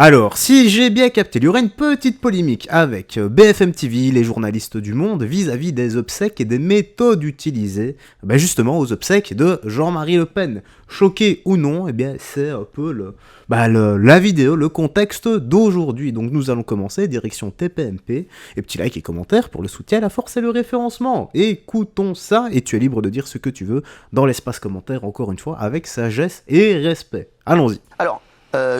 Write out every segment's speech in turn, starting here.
Alors, si j'ai bien capté, il y aurait une petite polémique avec BFM TV, les journalistes du Monde, vis-à-vis des obsèques et des méthodes utilisées, justement aux obsèques de Jean-Marie Le Pen. Choqué ou non, c'est un peu la vidéo, le contexte d'aujourd'hui. Donc nous allons commencer, direction TPMP, et petit like et commentaire pour le soutien, la force et le référencement. Écoutons ça, et tu es libre de dire ce que tu veux dans l'espace commentaire, encore une fois, avec sagesse et respect. Allons-y. Alors,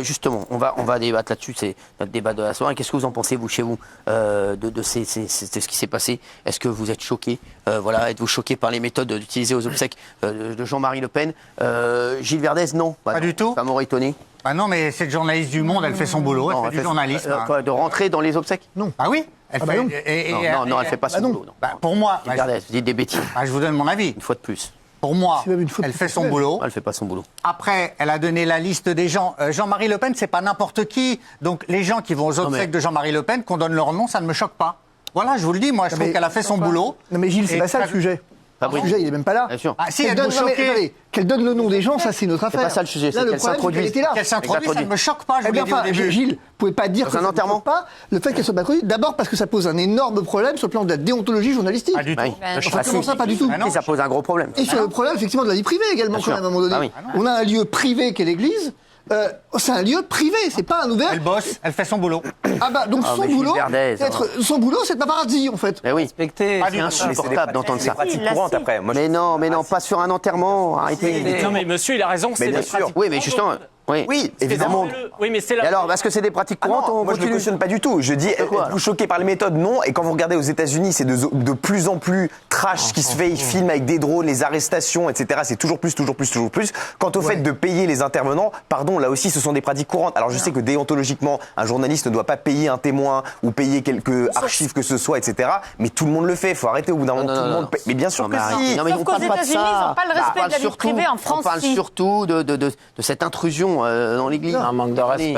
justement, on va débattre là-dessus, c'est notre débat de la soirée. Qu'est-ce que vous en pensez, vous, chez vous, de ce qui s'est passé? Est-ce que vous êtes choqués? Êtes-vous choqués par les méthodes utilisées aux obsèques de Jean-Marie Le Pen? Gilles Verdez, non. Pas du tout. Ça m'aurait étonné. Ah non, mais cette journaliste du Monde, elle fait son boulot, elle fait du journalisme. De rentrer dans les obsèques? Non. Ah oui, elle fait. Non, elle fait pas son boulot. Non. Pour moi, Gilles Verdez, vous dites des bêtises. je vous donne mon avis. Une fois de plus. Pour moi, elle fait son boulot. Elle fait pas son boulot. Après, elle a donné la liste des gens. Jean-Marie Le Pen, c'est pas n'importe qui. Donc, les gens qui vont aux obsèques de Jean-Marie Le Pen, qu'on donne leur nom, ça ne me choque pas. Voilà, je vous le dis, moi, je trouve qu'elle a fait son boulot. Non mais Gilles, c'est pas ça le sujet. Le sujet, il est même pas là. Bien sûr. Ah si, elle donne, qu'elle donne le nom des gens, ça c'est notre affaire. C'est pas ça le sujet, c'est le qu'elle problème, s'introduise. c'est qu'elle était là. Qu'elle s'introduise, ça ne me choque pas, je vous l'ai dit au début. Gilles, vous pouvez pas dire Dans que un ça ne enterrement. choque pas le fait qu'elle soit pas connue. D'abord parce que ça pose un énorme problème sur le plan de la déontologie journalistique. Pas du tout. Enfin, comment ça, pas du tout. Si, ça pose un gros problème. Et sur le problème, effectivement, de la vie privée également, Bien quand sûr. même, à un moment donné. Ah oui. On a un lieu privé qu'est l'église. C'est un lieu privé, c'est pas un ouvert. Elle bosse, elle fait son boulot. Donc Ah, mais Gilles Verdez, son boulot, c'est de paparazzi en fait. Mais oui. Respecté. Pas du C'est tout. insupportable d'entendre ça. pratique courante après. Moi, Mais non, pas sur un enterrement. Arrêtez. Non mais monsieur, il a raison, c'est bien des sûr. pratiques Oui, mais justement. Oui. Oui, courantes. évidemment. Oui, mais c'est Et la... alors, parce que c'est des pratiques courantes, on Moi, je ne continue. cautionne pas du tout. Je dis, quoi, êtes-vous choqué par les méthodes? Non. Et quand vous regardez aux États-Unis, c'est de plus en plus trash ce qui se fait. Ils filment avec des drones, les arrestations, etc. C'est toujours plus. Quant au fait de payer les intervenants, pardon, là aussi, ce sont des pratiques courantes. Alors, je sais que déontologiquement, un journaliste ne doit pas payer un témoin ou payer quelques archives que ce soit, etc. Mais tout le monde le fait. Il faut arrêter au bout d'un moment. Tout le monde paye. Mais bien sûr que si. Non, mais Sauf on qu'aux parle pas de États-Unis, ça. ils n'ont pas le respect On parle de la vie surtout- privée. En France, On parle si. surtout de cette intrusion dans l'église. Un manque de respect.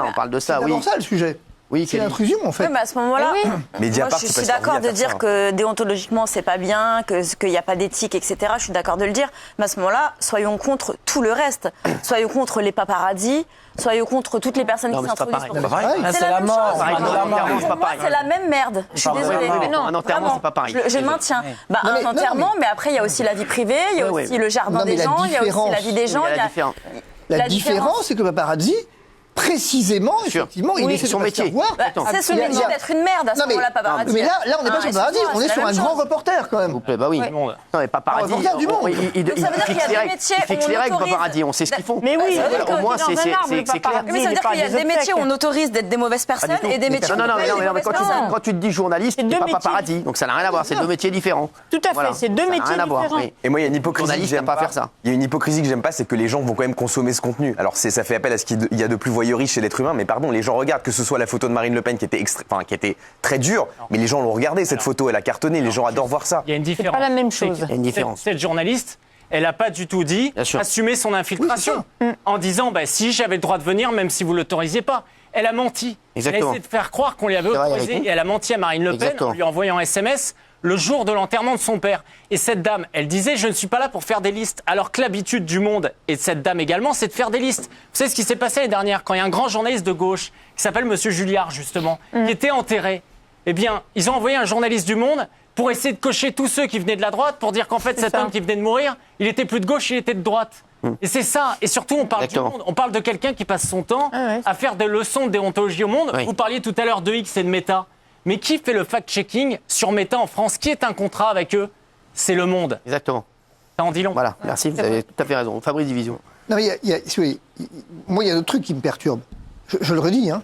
On parle de ça, C'est oui. d'abord ça le sujet. Oui, C'est Kelly. l'intrusion en fait. Oui, mais à ce moment-là, Mais moi Mediapart, je c'est suis pas d'accord servi à de faire dire ça. que déontologiquement c'est pas bien, qu'il n'y a pas d'éthique, etc. Je suis d'accord de le dire. Mais à ce moment-là, soyons contre tout le reste. Soyons contre les paparazzis, soyons contre toutes les personnes Non, qui mais c'est pas s'introduisent. pareil. pour- Ouais. Là, c'est la même mort. chose. Pareil, c'est dans la un mort. enterrement, c'est pas Pour moi, pareil. c'est la même merde. Je suis Pardon, désolée. oui, oui, Mais non, un enterrement, vraiment. c'est pas pareil. Je maintiens. Un enterrement, mais après, il y a aussi la vie privée, il y a Oui, aussi oui. le jardin Non, mais des la gens, il y a aussi différence- la vie des gens. Il y a il y la a- différence. La différence, différence, c'est que le paparazzi, précisément, sûr. effectivement, il Oui, essaie de son pas se métier. faire voir. C'est son Il y a- métier d'être une merde à ce Non, mais- moment-là, paparazzi. Mais là, on n'est pas Ah, sur paparazzi, on est excuse-moi, sur un c'est la grand même chose. reporter quand S'il même. vous plaît, bah oui. Tout le monde. Non, mais paparazzi, reporter du monde. il Donc ça veut dire qu'il y a fixe les des règles. métiers Il fixe où les on règles, autorise- paparazzi, on sait ce qu'ils font. Mais oui, Au moins, c'est clair. Mais ça veut dire qu'il y a des métiers où on autorise d'être des mauvaises personnes et des métiers où Non, on autorise des mais mauvaises personnes. quand tu te dis journaliste, C'est t'es deux pas métiers. paparazzi. Donc ça n'a rien à voir, c'est deux métiers différents. Tout à fait, c'est deux Ça n'a métiers rien à voir, différents. oui. Et moi, il y a une hypocrisie que Journaliste, j'aime t'as pas à faire ça. Il y a une hypocrisie que j'aime pas, c'est que les gens vont quand même consommer ce contenu. Alors ça fait appel à ce qu'il y a de plus voyeuriste chez l'être humain, mais pardon, les gens regardent, que ce soit la photo de Marine Le Pen qui était très dure, mais les gens l'ont regardé cette photo, elle a cartonné, les gens adorent voir ça. Il y a une C'est différence. pas la même C'est chose. que Il y a une différence. Cette journaliste, elle n'a pas du tout dit Bien sûr. assumer son infiltration en disant si j'avais le droit de venir même si vous ne l'autorisiez pas. Elle a menti. Exactement. Elle a essayé de faire croire qu'on lui avait C'est vrai, autorisé Eric. et elle a menti à Marine Le Pen Exactement. en lui envoyant un SMS le jour de l'enterrement de son père. Et cette dame, elle disait je ne suis pas là pour faire des listes. Alors que l'habitude du monde et de cette dame également, c'est de faire des listes. Vous savez ce qui s'est passé l'année dernière quand il y a un grand journaliste de gauche qui s'appelle Monsieur Julliard justement, qui était enterré. Eh bien, ils ont envoyé un journaliste du Monde pour essayer de cocher tous ceux qui venaient de la droite pour dire qu'en fait, cet ça. homme qui venait de mourir, il était plus de gauche, il était de droite. Et c'est ça. Et surtout, on parle Exactement. du Monde. On parle de quelqu'un qui passe son temps ouais. à faire des leçons de déontologie au Monde. Oui. Vous parliez tout à l'heure de X et de Meta. Mais qui fait le fact-checking sur Meta en France? Qui est un contrat avec eux? C'est Le Monde. Exactement. Ça en dit long. Voilà, merci, vous avez tout à fait raison. Fabrice Division. Non, mais moi, il y a d'autres trucs qui me perturbent. Je le redis, hein.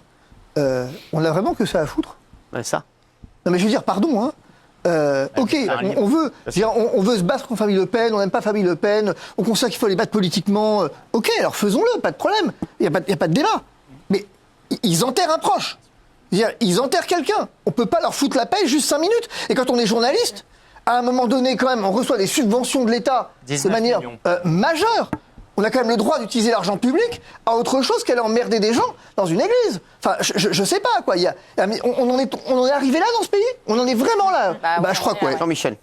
On a vraiment que ça à foutre. Ouais, ça. Non, mais je veux dire, pardon, hein. Ok, on veut, je veux dire, on veut se battre contre Famille Le Pen, on n'aime pas Famille Le Pen, on considère qu'il faut les battre politiquement. Ok, alors faisons-le, pas de problème. Il n'y a pas de débat. Mais ils enterrent un proche. Je veux dire, ils enterrent quelqu'un. On peut pas leur foutre la paix juste 5 minutes. Et quand on est journaliste, à un moment donné, quand même, on reçoit des subventions de l'État de 19 manière millions. majeure. On a quand même le droit d'utiliser l'argent public à autre chose qu'aller emmerder des gens dans une église. Enfin, je sais pas, quoi. On en est arrivé là dans ce pays? On en est vraiment là? Bah, Je crois que ouais. Jean-Michel.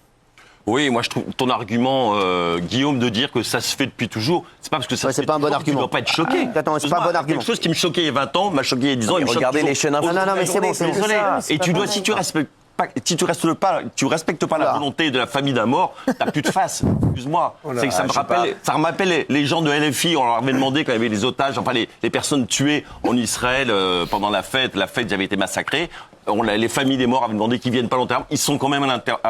Oui, moi je trouve ton argument, Guillaume, de dire que ça se fait depuis toujours, c'est pas parce que ça se c'est fait pas un bon toujours que tu argument. dois pas être choqué. Attends, c'est pas un bon argument. Quelque chose qui me choquait il y a 20 ans, m'a choqué il y a 10 ans, il me choque Regardez toujours. les chaînes info. Non, mais c'est bon, c'est bon. Désolé. Et tu dois, si tu respectes pas la volonté de la famille d'un mort, t'as plus de face. Excuse-moi. C'est que ça me rappelle les gens de LFI, on leur avait demandé quand il y avait les otages, enfin les personnes tuées en Israël pendant la fête avait été massacrée. Les familles des morts avaient demandé qu'ils viennent pas à l'enterrement. Ils sont quand même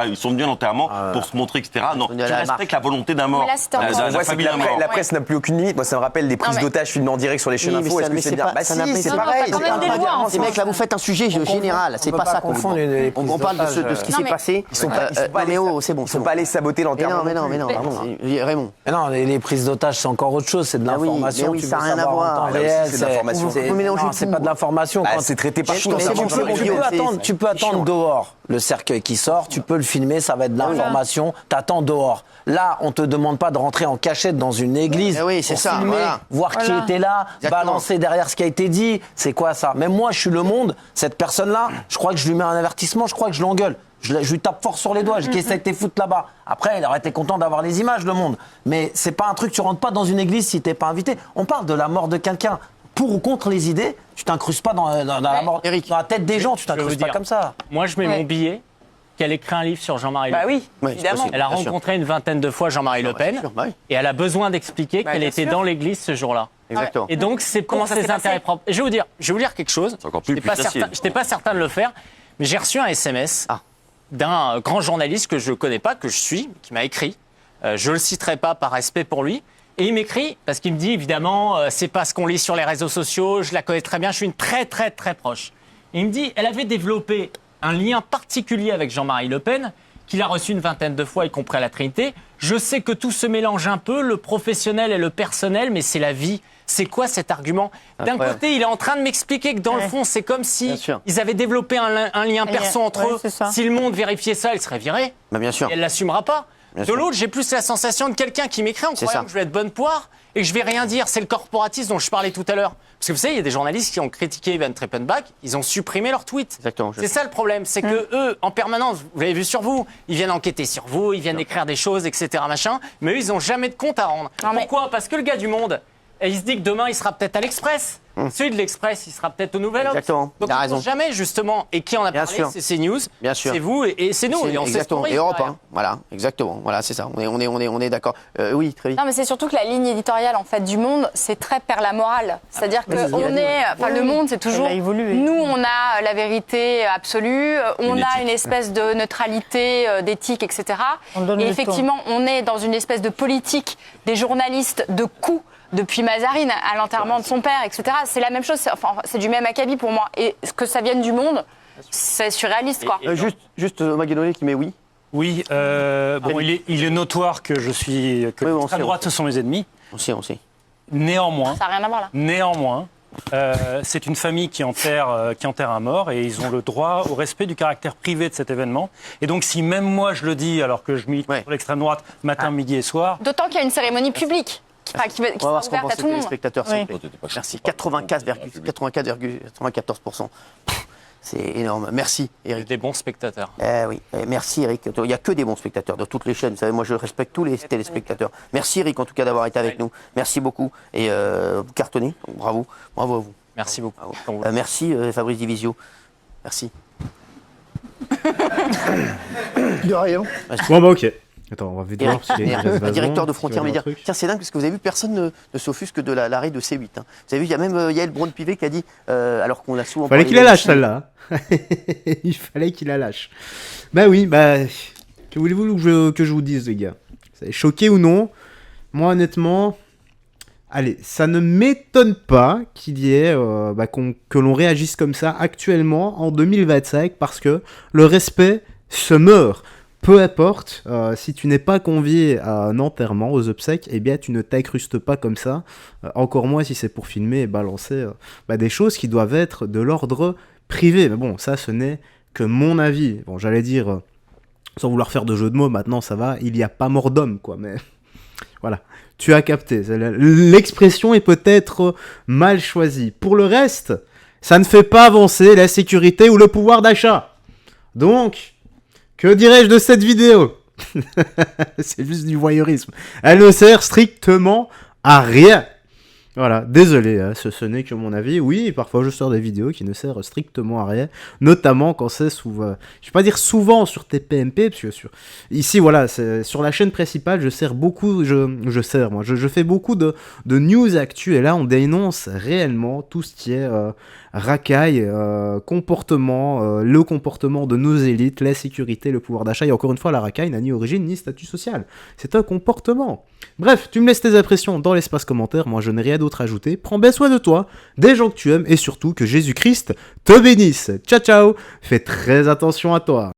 ils sont venus à l'enterrement pour se montrer, etc. Non, tu respectes la volonté d'un mort. Mais là, c'était encore- La famille d'un mort. La presse n'a plus aucune limite. Moi, ça me rappelle des prises d'otages filmées en direct sur les chaînes info. Est-ce que c'est bien? Bah si, c'est pareil. quand même des lois, en Les mecs, là, vous faites un sujet général. C'est pas ça qu'on confondre demande. les prises On parle de d'otages. ce qui Non, s'est mais- passé. Ils sont pas Mais oh, c'est bon. Ils sont pas allés saboter l'enterrement. Mais non, Mais- pardon. Raymond. Mais non, les prises d'otages, c'est encore autre chose. C'est de Ah oui, l'information. mais oui, tu ça veux a rien à savoir voir. en temps Là aussi, réel. c'est de l'information. Vous mélangez Non, tout. c'est pas de l'information. Ah, Quand- c'est traité par Mais chiant. non, c'est bon, c'est bon, Guillaume, Tu peux attendre dehors le cercueil qui sort, tu peux le filmer, ça va être de l'information, t'attends dehors. Là, on te demande pas de rentrer en cachette dans une église Eh oui, c'est pour ça, filmer, voilà. voir qui était là, Exactement. balancer derrière ce qui a été dit. C'est quoi ça? Même moi, je suis Le Monde, cette personne-là, je crois que je lui mets un avertissement, je crois que je l'engueule. Je lui tape fort sur les doigts, je dis qu'est-ce que t'es foutu là-bas. Après, il aurait été content d'avoir les images, Le Monde. Mais c'est pas un truc, tu rentres pas dans une église si t'es pas invité. On parle de la mort de quelqu'un. Pour ou contre les idées, tu t'incrustes pas dans la mort, Eric. dans la tête des gens, tu Je vais vous t'incrustes pas dire. comme ça. Moi, je mets Ouais. mon billet qu'elle écrit un livre sur Jean-Marie Le Bah Pen. oui, Oui, évidemment. c'est possible. Elle a Bien sûr. rencontré une vingtaine de fois Jean-Marie Le Pen. bien sûr, bah oui. Et elle a besoin d'expliquer Bah, qu'elle bien était sûr. dans l'église ce jour-là. Exactement. Et donc, c'est Comment pour ça ses s'est passé intérêts propres. Et je vais vous dire quelque chose. C'est encore plus J'étais pas facile. certain- J'étais pas certain de le faire, mais j'ai reçu un SMS Ah. d'un grand journaliste que je connais pas, que je suis, qui m'a écrit. Je le citerai pas par respect pour lui. Et il m'écrit, parce qu'il me dit, évidemment, c'est pas ce qu'on lit sur les réseaux sociaux, je la connais très bien, je suis une très, très, très proche. Et il me dit, elle avait développé un lien particulier avec Jean-Marie Le Pen, qu'il a reçu une vingtaine de fois, y compris à la Trinité. Je sais que tout se mélange un peu, le professionnel et le personnel, mais c'est la vie. C'est quoi cet argument? D'un Incroyable. côté, il est en train de m'expliquer que dans le fond, c'est comme si Bien sûr. ils avaient développé un lien perso entre ouais, eux. c'est ça. Si le monde vérifiait ça, il serait viré. Bah, bien sûr. Et elle l'assumera pas. Bien De sûr. l'autre, j'ai plus la sensation de quelqu'un qui m'écrit en C'est croyant ça. que je vais être bonne poire et que je vais rien dire. C'est le corporatisme dont je parlais tout à l'heure. Parce que vous savez, il y a des journalistes qui ont critiqué Ivan Treppenbach, ils ont supprimé leur tweet. Exactement. C'est ça le problème, c'est que eux, en permanence, vous l'avez vu sur vous, ils viennent enquêter sur vous, ils viennent écrire des choses, etc. machin, mais eux, ils n'ont jamais de compte à rendre. Non, mais- Pourquoi? Parce que le gars du Monde, il se dit que demain, il sera peut-être à l'Express. Celui de l'Express, il sera peut-être au Nouvel Obs. Exactement. Donc, Il a ils raison. font jamais, justement. Et qui en a Bien parlé? sûr. C'est CNews, Bien sûr. c'est vous et c'est nous. Et on sait ce qu'on Exactement. risque Et Europe, derrière. hein. Voilà, exactement. Voilà, c'est ça. On est d'accord. Oui, très vite. Non, mais c'est surtout que la ligne éditoriale en fait du Monde, c'est très per la morale. C'est-à-dire que le Monde, c'est toujours. Elle a évolué. Nous, on a la vérité absolue, on Une a éthique. une espèce de neutralité, d'éthique, etc. On donne Et le effectivement, on est dans une espèce de politique des journalistes de coups. Depuis Mazarine à l'enterrement de son père, etc. C'est la même chose, c'est du même acabit pour moi. Et que ça vienne du Monde, c'est surréaliste, quoi. Juste Maguedonné qui met oui. Oui, bon, il est notoire que je suis que Oui, on l'extrême sait, droite, ce sont mes ennemis. On sait. Néanmoins, Ça n'a rien à voir là. c'est une famille qui enterre un mort et ils ont le droit au respect du caractère privé de cet événement. Et donc, si même moi je le dis, alors que je milite Ouais. pour l'extrême droite matin, midi et soir, D'autant qu'il y a une cérémonie publique qui On va sera voir ce qu'en ouverte pensent à les tout le monde. téléspectateurs, s'il Oui. vous plaît. Merci. 84,94%. C'est énorme. Merci, Eric. Des bons spectateurs. Oui, merci Eric. Il n'y a que des bons spectateurs de toutes les chaînes. Vous savez, moi je respecte tous les téléspectateurs. Merci Eric en tout cas d'avoir été avec nous. Merci beaucoup. Et vous cartonnez. Donc, bravo. Bravo à vous. Merci beaucoup. Merci Fabrice Divisio. Merci. De rien. Bon, bah, ok. Attends, on va vite voir. Eric, parce qu'il y a une directeur de parce qu'il y Frontières a un Médias. truc. Tiens, c'est dingue parce que vous avez vu, personne ne s'offusque de l'arrêt de C8. Hein. Vous avez vu, il y a même Yael Braun-Pivet qui a dit, alors qu'on a souvent Fallait parlé qu'il la de- lâche celle-là. Il fallait qu'il la lâche. Bah oui, bah. Que voulez-vous que je vous dise, les gars? Vous êtes choqué ou non? Moi, honnêtement. Allez, ça ne m'étonne pas qu'il y ait. Que l'on réagisse comme ça actuellement, en 2025, parce que le respect se meurt. Peu importe, si tu n'es pas convié à un enterrement, aux obsèques, eh bien tu ne t'incrustes pas comme ça. Encore moins si c'est pour filmer et balancer des choses qui doivent être de l'ordre privé. Mais bon, ça ce n'est que mon avis. Bon, j'allais dire, sans vouloir faire de jeu de mots, maintenant ça va, il n'y a pas mort d'homme, quoi. Mais voilà, tu as capté. L'expression est peut-être mal choisie. Pour le reste, ça ne fait pas avancer la sécurité ou le pouvoir d'achat. Donc... que dirais-je de cette vidéo? C'est juste du voyeurisme. Elle ne sert strictement à rien. Voilà, désolé, hein, ce n'est que mon avis. Oui, parfois je sors des vidéos qui ne servent strictement à rien, notamment quand c'est souvent, je vais pas dire souvent sur TPMP, parce que ici, voilà, sur la chaîne principale, je sers beaucoup, je fais beaucoup de news actu, et là, on dénonce réellement tout ce qui est racaille, comportement, le comportement de nos élites, la sécurité, le pouvoir d'achat, et encore une fois, la racaille n'a ni origine ni statut social. C'est un comportement. Bref, tu me laisses tes impressions dans l'espace commentaire, moi je n'ai rien d'autre à ajouter. Prends bien soin de toi, des gens que tu aimes, et surtout que Jésus-Christ te bénisse. Ciao ciao, fais très attention à toi.